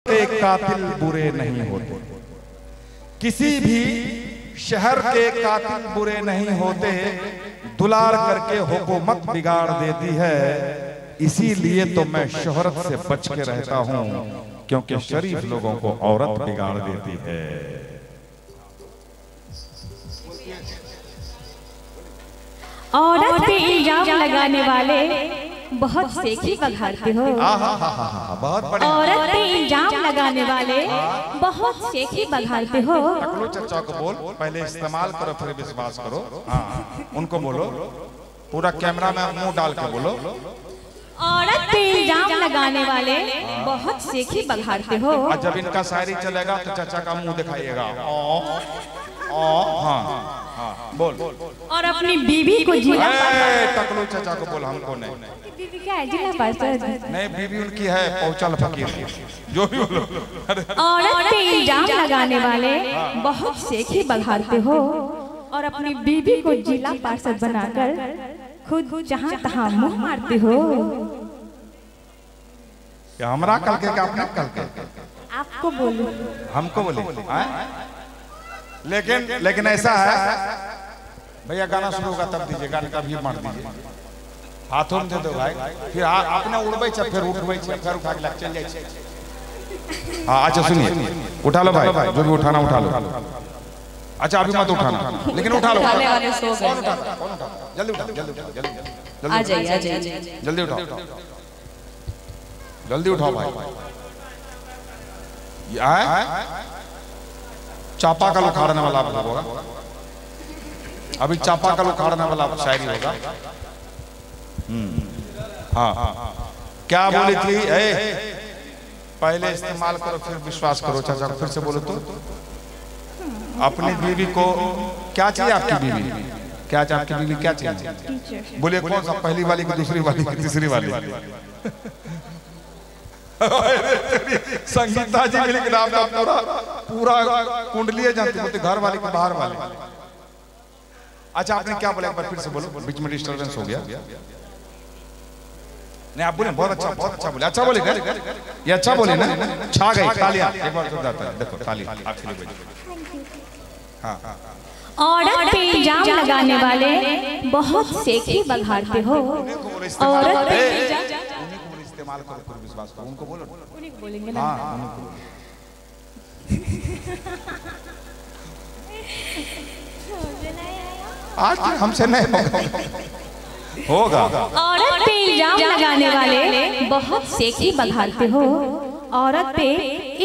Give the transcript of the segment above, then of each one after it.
के कातिल बुरे नहीं होते, किसी भी शहर के कातिल बुरे नहीं होते, दुलार करके हुकूमत बिगाड़ देती है। इसीलिए तो मैं शोहरत से बच के रहता हूं, क्योंकि शरीफ लोगों को औरत बिगाड़ देती है। औरत पे इल्जाम लगाने वाले बहुत सेखी बघाड़ते हो। बहुत बढ़िया। औरत पे इल्जाम लगाने वाले बहुत सेखी बघाड़ते हो। टकलू चचा को बोल, पहले इस्तेमाल करो फिर विश्वास करो। हाँ, उनको बोलो, पूरा कैमरा में मुंह डाल के बोलो। औरत पे इल्जाम लगाने वाले बहुत सेखी बघाड़ते हो। और जब इनका शायरी चलेगा तो चचा का मुंह दिखाइएगा। हाँ, हाँ, बोल। और अपनी बीवी को जिला टकलू चचा को बोल, हमको नहीं। बीवी क्या है? जिला पार्षद नहीं, बीवी उनकी है पहुंचल फकीर, जो भी बोलो। औरत पे इल्जाम लगाने वाले बहुत सेखी बघाड़ते हो और अपनी बीवी को जिला पार्षद बनाकर खुद जहां तहां मुंह मारते हो। क्या हमरा कल के क्या अपने कल के? आपको बोलूं, हमको बोले। लेकिन ऐसा है भैया, गाना शुरू होगा तब दीजिए, गाने का भी मार दीजिए, हाथों में दे दो भाई, फिर अपने उड़बै छ, फिर उठबै छ, फिर उठा के चल जाए छ। हाँ, अच्छा सुनिए, उठा लो भाई, जो भी उठाना उठा लो। अच्छा अभी मत उठाना, लेकिन उठा लो। कौन उठाता? जल्दी उठाओ, जल्दी आ जाइए, जल्दी उठाओ, जल्दी उठाओ भाई। चापा का उखाड़ने वाला होगा, अभी चापा का उखाड़ने वाला शायरी होगा। हाँ, क्या बोली थी? पहले इस्तेमाल करो फिर विश्वास करो। चाचा को फिर से बोलो तो। अपनी बीवी को क्या चाहिए? आपकी बीवी क्या चाहिए? आपकी बीवी क्या चाहिए? बोलिए कौन सा? पहली वाली की, दूसरी वाली की, तीसरी वाली? संगीता जी मिल के पूरा कुंडली जानती होती, घर वाली की बाहर वाली। अच्छा आपने क्या बोला? एक बार फिर से बोलो, बीच में डिस्टर्बेंस हो गया। नहीं आप बोले, बहुत अच्छा, बहुत अच्छा बोले। अच्छा बोले, ये अच्छा बोले ना, छा गई तालियां। एक बार तो जाता है, देखो ताली आपके लिए बजी। हाँ, औरत पे इल्जाम लगाने वाले बहुत सेखी बघाड़ते हो। औरत पे इस्तेमाल करो फिर विश्वास करो, उनको बोलो। उन्हीं को बोलेंगे ना। आज हमसे नहीं होगा। औरत पे इल्जाम लगाने वाले बहुत सेखी बघाड़ते हो। औरत पे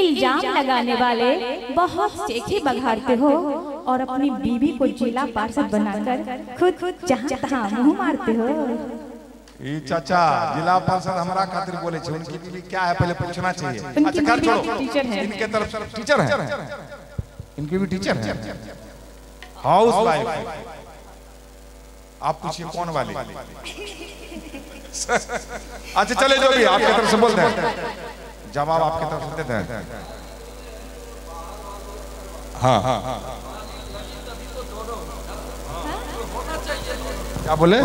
इल्जाम लगाने वाले बहुत सेखी बघाड़ते हो और अपनी बीवी को जिला पार्षद बनाकर खुद जहां तहां मुंह मारते हो। ये चाचा जिला पार्षद हमारा खातिर बोले छे, उनकी बीवी क्या है पहले पूछना चाहिए। अच्छा कर छोड़ो, टीचर है, इनके तरफ टीचर है, इनकी भी टीचर है, हाउस वाइफ। आप पूछिए कौन वाली? अच्छा चले, जो भी आपके तरफ से बोलते हैं, जवाब आपके तरफ से देते हैं। हाँ, क्या बोले?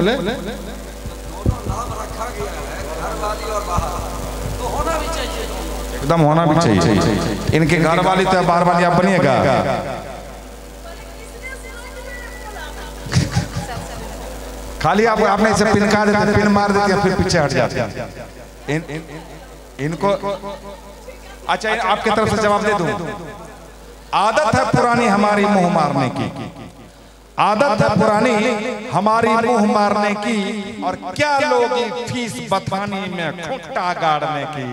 एकदम होना भी चाहिए। इनके घर वाली तो बाहर वाली आप बनिएगा। खाली आपने इसे पिन का देते, पिन मार देते हैं, फिर पीछे हट जाते हैं इनको। अच्छा आपके तरफ से जवाब दे दूं। आदत है पुरानी हमारी मुंह मारने की, आदत है पुरानी हमारी मुंह मारने की, और क्या लोग फीस बथानी में खूंटा गाड़ने की।